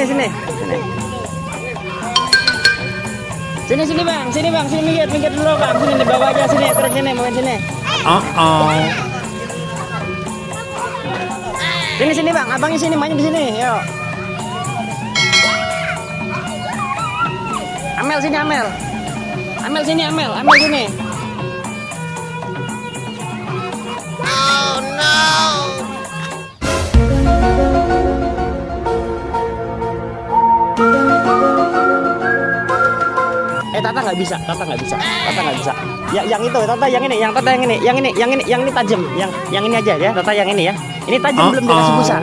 sini. Sini bang, sini minggir dulu bang, sini di bawah aja sini, terus sini, main sini. Sini bang, abangnya sini, mainnya di sini, yuk. Amel sini, Amel sini. Oh no. Tata nggak bisa. Ya, yang itu, Tata yang ini, yang ini tajam, yang ini aja ya, Tata yang ini ya. Ini tajam belum dikasih busa.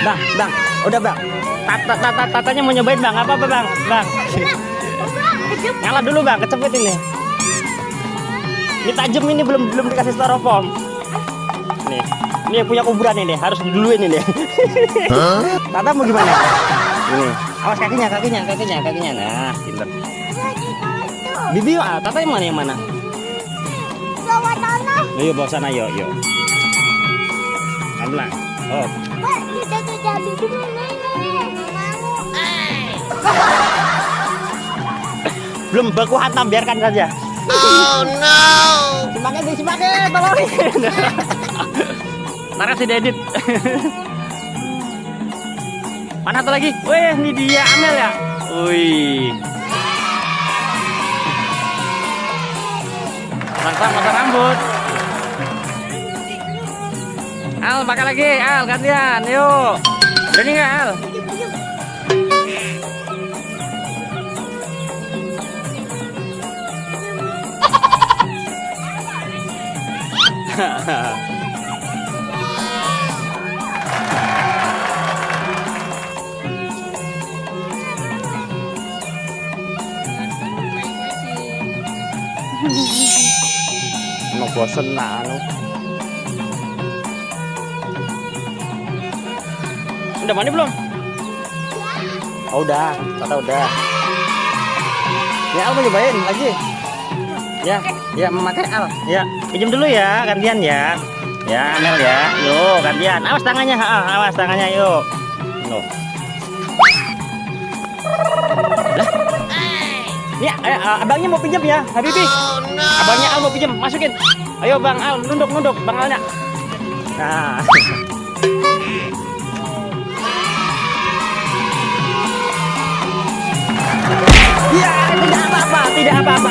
Bang, udah bang. Tatanya mau nyobain bang, apa bang? Ngalah dulu bang, kecepet ini. Ini tajam ini belum dikasih styrofoam. Nih, ini yang punya kuburan ini, harus diduluin ini. Tata mau gimana? Ini, awas kakinya. Nah, pinter. Bibi, Tata yang mana? Bawa tanah. Ayo bawa sana, yuk. Ambil. Oh. Kita jadi gimana? Belum baku hantam, biarkan saja. Oh no. Simakin, tolongin. Ntar si Dedit. Mana satu lagi? Wih, ini dia Amel ya. Wih. Mantap, potong rambut. Al, pakai lagi. Al, gantian. Yuk. Berani nggak, Al? Mau bosen nak anu. Udah mandi belum? Oh udah, Tata udah. Ya Al mau nyobain lagi. Ya memakai Al. Ya, pinjam dulu ya, gantian ya. Ya Amel ya, yuk gantian. Awas tangannya, yuk. No. Lah. Nih, abangnya mau pinjam ya, Habibi. Oh no. Abangnya Al mau pinjam, masukin. Ayo Bang Al, nunduk, Bang Alnya. Nah. Ya, tidak apa-apa.